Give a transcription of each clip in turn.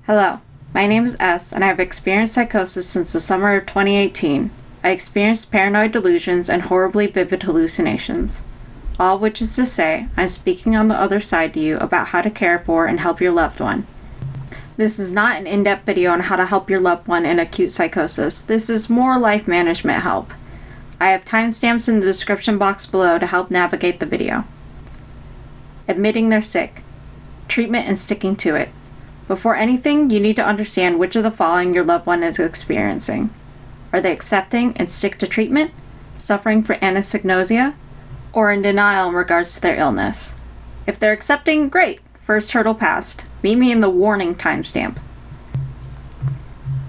Hello, my name is S, and I have experienced psychosis since the summer of 2018. I experienced paranoid delusions and horribly vivid hallucinations. All which is to say, I'm speaking on the other side to you about how to care for and help your loved one. This is not an in-depth video on how to help your loved one in acute psychosis. This is more life management help. I have timestamps in the description box below to help navigate the video. Admitting they're sick. Treatment and sticking to it. Before anything, you need to understand which of the following your loved one is experiencing. Are they accepting and stick to treatment, suffering from anosognosia, or in denial in regards to their illness? If they're accepting, great, first hurdle passed. Meet me in the warning timestamp.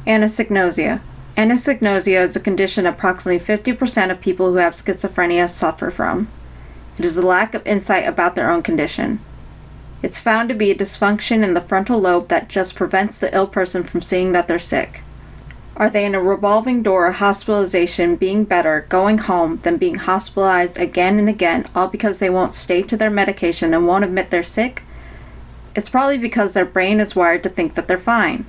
Anosognosia. Anosognosia is a condition approximately 50% of people who have schizophrenia suffer from. It is a lack of insight about their own condition. It's found to be a dysfunction in the frontal lobe that just prevents the ill person from seeing that they're sick. Are they in a revolving door of hospitalization, being better, going home, then being hospitalized again and again, all because they won't stay to their medication and won't admit they're sick? It's probably because their brain is wired to think that they're fine.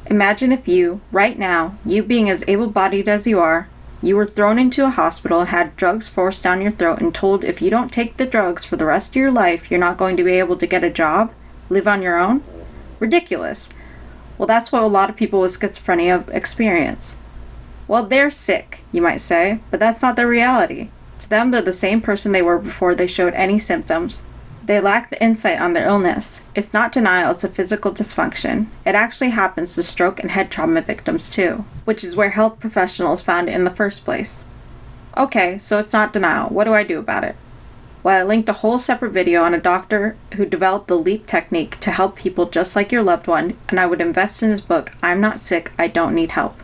Imagine if you, right now, you being as able-bodied as you are, you were thrown into a hospital and had drugs forced down your throat and told if you don't take the drugs for the rest of your life, you're not going to be able to get a job, live on your own? Ridiculous. Well, that's what a lot of people with schizophrenia experience. Well, they're sick, you might say, but that's not their reality. To them, they're the same person they were before they showed any symptoms. They lack the insight on their illness. It's not denial, it's a physical dysfunction. It actually happens to stroke and head trauma victims too, which is where health professionals found it in the first place. Okay, so it's not denial. What do I do about it? Well, I linked a whole separate video on a doctor who developed the LEAP technique to help people just like your loved one, and I would invest in his book, I'm Not Sick, I Don't Need Help.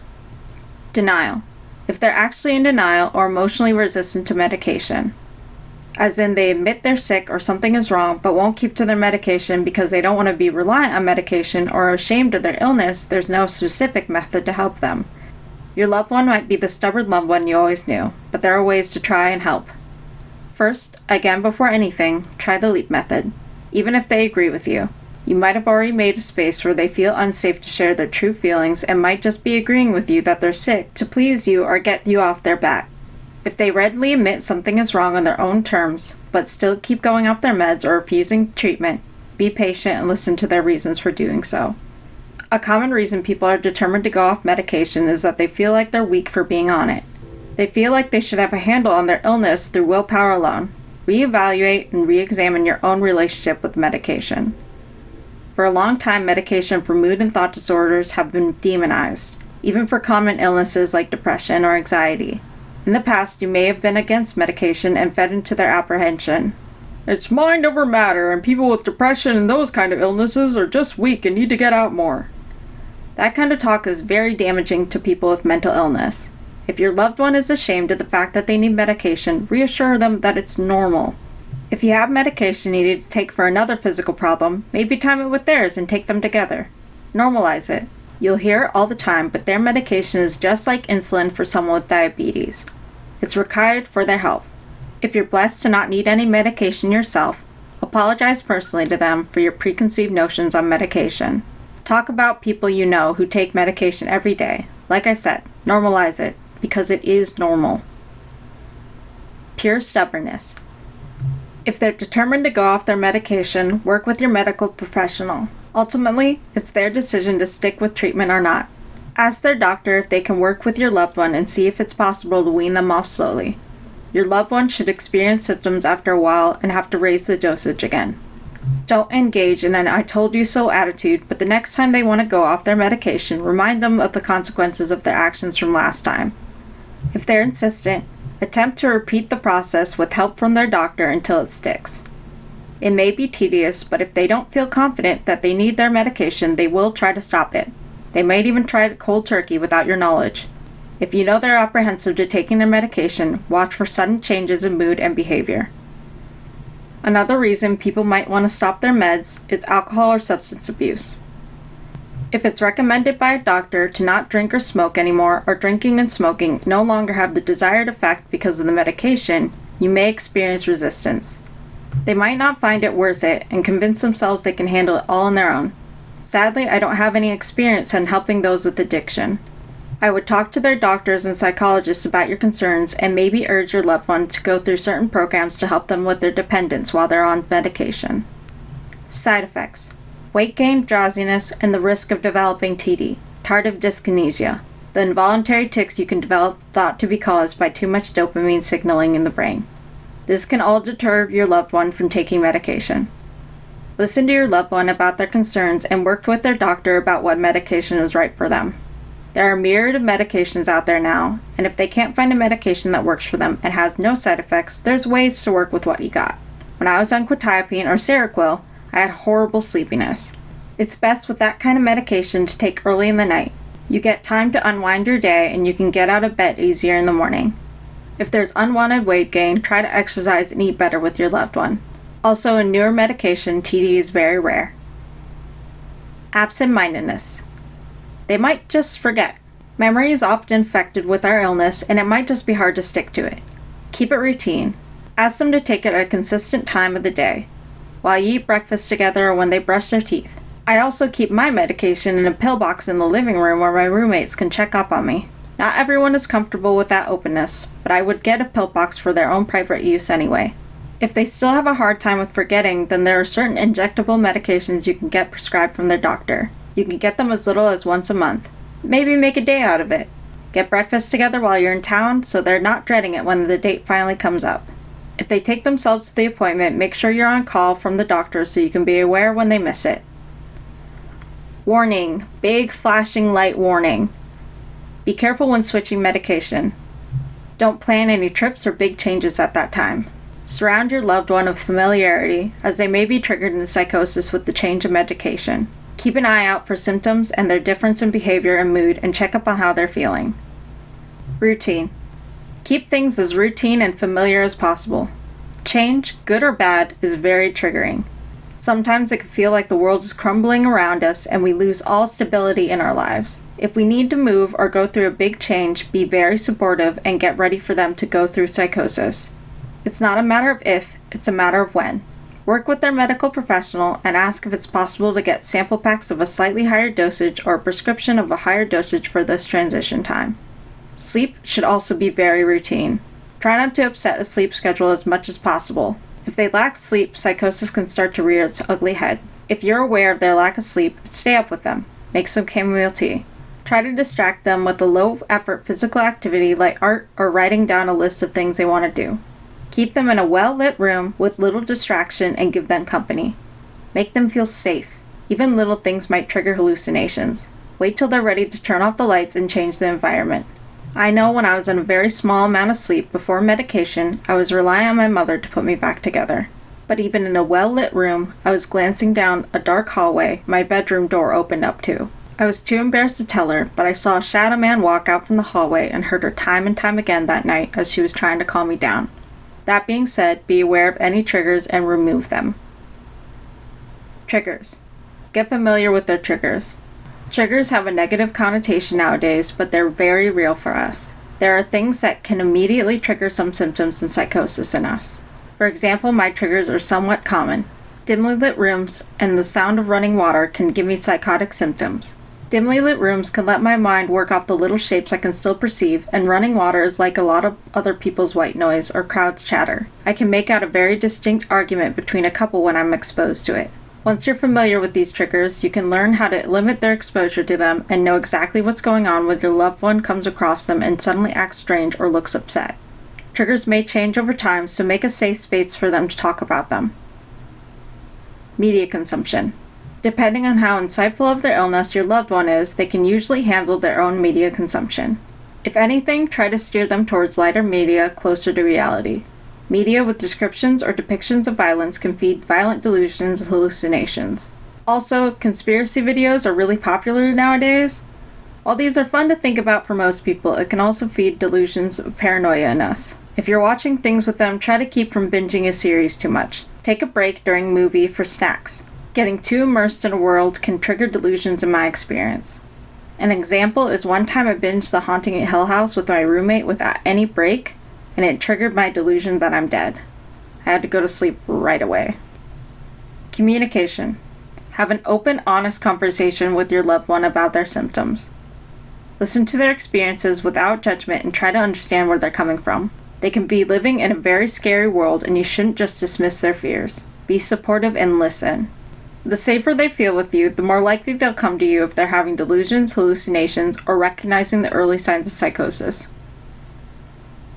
Denial. If they're actually in denial or emotionally resistant to medication, as in they admit they're sick or something is wrong but won't keep to their medication because they don't want to be reliant on medication or are ashamed of their illness, there's no specific method to help them. Your loved one might be the stubborn loved one you always knew, but there are ways to try and help. First, again before anything, try the LEAP method. Even if they agree with you, you might have already made a space where they feel unsafe to share their true feelings and might just be agreeing with you that they're sick to please you or get you off their back. If they readily admit something is wrong on their own terms, but still keep going off their meds or refusing treatment, be patient and listen to their reasons for doing so. A common reason people are determined to go off medication is that they feel like they're weak for being on it. They feel like they should have a handle on their illness through willpower alone. Reevaluate and reexamine your own relationship with medication. For a long time, medication for mood and thought disorders have been demonized, even for common illnesses like depression or anxiety. In the past, you may have been against medication and fed into their apprehension. It's mind over matter, and people with depression and those kind of illnesses are just weak and need to get out more. That kind of talk is very damaging to people with mental illness. If your loved one is ashamed of the fact that they need medication, reassure them that it's normal. If you have medication you need to take for another physical problem, maybe time it with theirs and take them together. Normalize it. You'll hear it all the time, but their medication is just like insulin for someone with diabetes. It's required for their health. If you're blessed to not need any medication yourself, apologize personally to them for your preconceived notions on medication. Talk about people you know who take medication every day. Like I said, normalize it, because it is normal. Pure stubbornness. If they're determined to go off their medication, work with your medical professional. Ultimately, it's their decision to stick with treatment or not. Ask their doctor if they can work with your loved one and see if it's possible to wean them off slowly. Your loved one should experience symptoms after a while and have to raise the dosage again. Don't engage in an I told you so attitude, but the next time they want to go off their medication, remind them of the consequences of their actions from last time. If they're insistent, attempt to repeat the process with help from their doctor until it sticks. It may be tedious, but if they don't feel confident that they need their medication, they will try to stop it. They might even try it cold turkey without your knowledge. If you know they're apprehensive to taking their medication, watch for sudden changes in mood and behavior. Another reason people might want to stop their meds is alcohol or substance abuse. If it's recommended by a doctor to not drink or smoke anymore, or drinking and smoking no longer have the desired effect because of the medication, you may experience resistance. They might not find it worth it and convince themselves they can handle it all on their own. Sadly, I don't have any experience in helping those with addiction. I would talk to their doctors and psychologists about your concerns and maybe urge your loved one to go through certain programs to help them with their dependence while they're on medication. Side effects: weight gain, drowsiness, and the risk of developing TD, tardive dyskinesia, the involuntary tics you can develop thought to be caused by too much dopamine signaling in the brain. This can all deter your loved one from taking medication. Listen to your loved one about their concerns and work with their doctor about what medication is right for them. There are a myriad of medications out there now, and if they can't find a medication that works for them and has no side effects, there's ways to work with what you got. When I was on quetiapine or Seroquel, I had horrible sleepiness. It's best with that kind of medication to take early in the night. You get time to unwind your day and you can get out of bed easier in the morning. If there's unwanted weight gain, try to exercise and eat better with your loved one. Also, in newer medication, TD is very rare. Absent-mindedness. They might just forget. Memory is often affected with our illness, and it might just be hard to stick to it. Keep it routine. Ask them to take it at a consistent time of the day, while you eat breakfast together or when they brush their teeth. I also keep my medication in a pill box in the living room where my roommates can check up on me. Not everyone is comfortable with that openness, but I would get a pill box for their own private use anyway. If they still have a hard time with forgetting, then there are certain injectable medications you can get prescribed from their doctor. You can get them as little as once a month. Maybe make a day out of it. Get breakfast together while you're in town so they're not dreading it when the date finally comes up. If they take themselves to the appointment, make sure you're on call from the doctor so you can be aware when they miss it. Warning. Big flashing light warning. Be careful when switching medication. Don't plan any trips or big changes at that time. Surround your loved one with familiarity, as they may be triggered into psychosis with the change of medication. Keep an eye out for symptoms and their difference in behavior and mood, and check up on how they're feeling. Routine. Keep things as routine and familiar as possible. Change, good or bad, is very triggering. Sometimes it can feel like the world is crumbling around us and we lose all stability in our lives. If we need to move or go through a big change, be very supportive and get ready for them to go through psychosis. It's not a matter of if, it's a matter of when. Work with their medical professional and ask if it's possible to get sample packs of a slightly higher dosage or a prescription of a higher dosage for this transition time. Sleep should also be very routine. Try not to upset a sleep schedule as much as possible. If they lack sleep, psychosis can start to rear its ugly head. If you're aware of their lack of sleep, stay up with them. Make some chamomile tea. Try to distract them with a low-effort physical activity like art or writing down a list of things they want to do. Keep them in a well-lit room with little distraction and give them company. Make them feel safe. Even little things might trigger hallucinations. Wait till they're ready to turn off the lights and change the environment. I know when I was in a very small amount of sleep before medication, I was relying on my mother to put me back together. But even in a well-lit room, I was glancing down a dark hallway my bedroom door opened up to. I was too embarrassed to tell her, but I saw a shadow man walk out from the hallway and heard her time and time again that night as she was trying to calm me down. That being said, be aware of any triggers and remove them. Triggers. Get familiar with their triggers. Triggers have a negative connotation nowadays, but they're very real for us. There are things that can immediately trigger some symptoms and psychosis in us. For example, my triggers are somewhat common. Dimly lit rooms and the sound of running water can give me psychotic symptoms. Dimly lit rooms can let my mind work off the little shapes I can still perceive, and running water is like a lot of other people's white noise or crowds chatter. I can make out a very distinct argument between a couple when I'm exposed to it. Once you're familiar with these triggers, you can learn how to limit their exposure to them and know exactly what's going on when your loved one comes across them and suddenly acts strange or looks upset. Triggers may change over time, so make a safe space for them to talk about them. Media consumption. Depending on how insightful of their illness your loved one is, they can usually handle their own media consumption. If anything, try to steer them towards lighter media closer to reality. Media with descriptions or depictions of violence can feed violent delusions and hallucinations. Also, conspiracy videos are really popular nowadays. While these are fun to think about for most people, it can also feed delusions of paranoia in us. If you're watching things with them, try to keep from binging a series too much. Take a break during movie for snacks. Getting too immersed in a world can trigger delusions in my experience. An example is one time I binged The Haunting at Hill House with my roommate without any break, and it triggered my delusion that I'm dead. I had to go to sleep right away. Communication. Have an open, honest conversation with your loved one about their symptoms. Listen to their experiences without judgment and try to understand where they're coming from. They can be living in a very scary world, and you shouldn't just dismiss their fears. Be supportive and listen. The safer they feel with you, the more likely they'll come to you if they're having delusions, hallucinations, or recognizing the early signs of psychosis.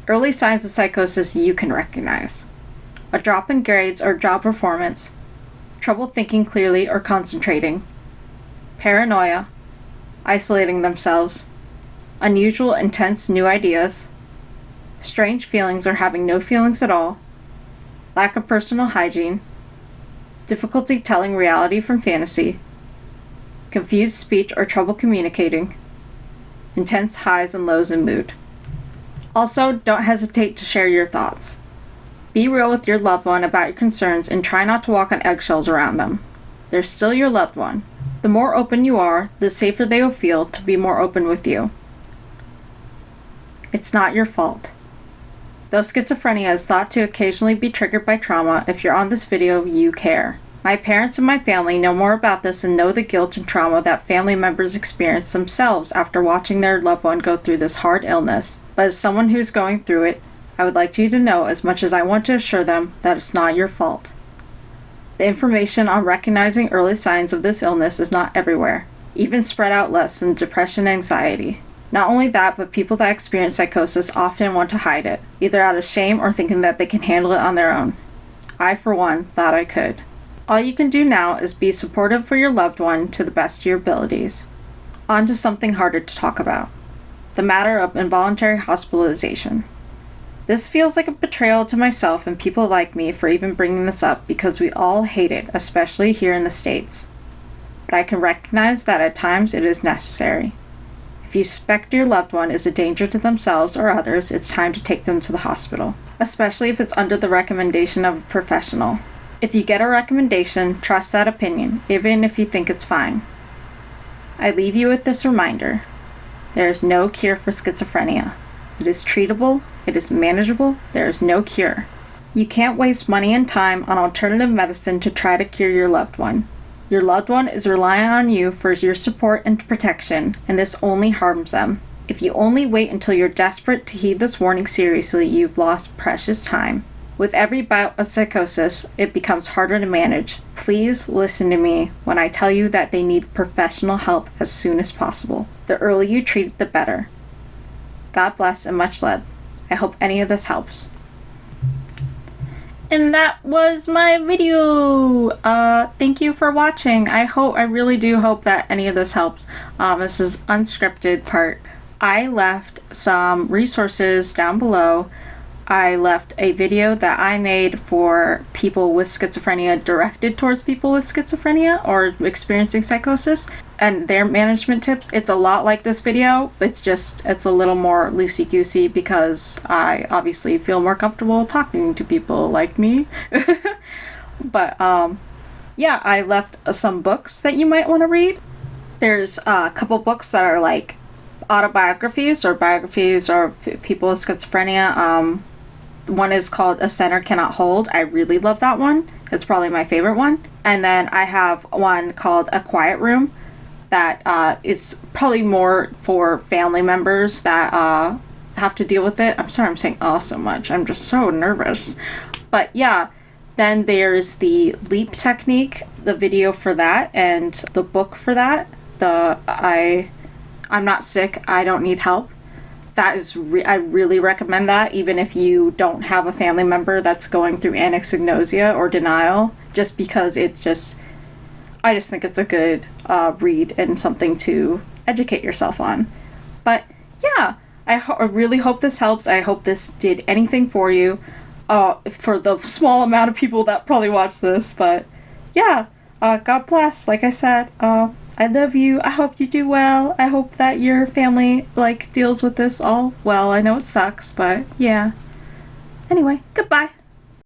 Early signs of psychosis you can recognize: a drop in grades or job performance, trouble thinking clearly or concentrating, paranoia, isolating themselves, unusual, intense new ideas, strange feelings or having no feelings at all, lack of personal hygiene, difficulty telling reality from fantasy, confused speech or trouble communicating, intense highs and lows in mood. Also, don't hesitate to share your thoughts. Be real with your loved one about your concerns and try not to walk on eggshells around them. They're still your loved one. The more open you are, the safer they will feel to be more open with you. It's not your fault. Though schizophrenia is thought to occasionally be triggered by trauma, if you're on this video, you care. My parents and my family know more about this and know the guilt and trauma that family members experience themselves after watching their loved one go through this hard illness. But as someone who's going through it, I would like you to know, as much as I want to assure them, that it's not your fault. The information on recognizing early signs of this illness is not everywhere, even spread out less than depression and anxiety. Not only that, but people that experience psychosis often want to hide it, either out of shame or thinking that they can handle it on their own. I, for one, thought I could. All you can do now is be supportive for your loved one to the best of your abilities. On to something harder to talk about: the matter of involuntary hospitalization. This feels like a betrayal to myself and people like me for even bringing this up, because we all hate it, especially here in the States. But I can recognize that at times it is necessary. If you suspect your loved one is a danger to themselves or others, it's time to take them to the hospital, especially if it's under the recommendation of a professional. If you get a recommendation, trust that opinion, even if you think it's fine. I leave you with this reminder: there is no cure for schizophrenia. It is treatable, it is manageable, there is no cure. You can't waste money and time on alternative medicine to try to cure your loved one. Your loved one is relying on you for your support and protection, and this only harms them. If you only wait until you're desperate to heed this warning seriously, you've lost precious time. With every bout of psychosis, it becomes harder to manage. Please listen to me when I tell you that they need professional help as soon as possible. The earlier you treat it, the better. God bless and much love. I hope any of this helps. And that was my video. Thank you for watching. I really do hope that any of this helps. This is unscripted part. I left some resources down below. I left a video that I made for people with schizophrenia, directed towards people with schizophrenia or experiencing psychosis, and their management tips. It's a lot like this video. It's a little more loosey-goosey because I obviously feel more comfortable talking to people like me. But yeah, I left some books that you might want to read. There's a couple books that are like autobiographies or biographies of people with schizophrenia. One is called A Center Cannot Hold. I really love that one. It's probably my favorite one. And then I have one called A Quiet Room that is probably more for family members that have to deal with it. I'm sorry I'm saying so much. I'm just so nervous. But yeah, then there's the LEAP technique, the video for that, and the book for that. I'm not sick, I don't need help. That is, I really recommend that, even if you don't have a family member that's going through anosognosia or denial, just because I just think it's a good read and something to educate yourself on. But yeah, I really hope this helps. I hope this did anything for you, for the small amount of people that probably watch this. But yeah, God bless. Like I said, I love you. I hope you do well. I hope that your family deals with this all well. I know it sucks, but yeah. Anyway, goodbye.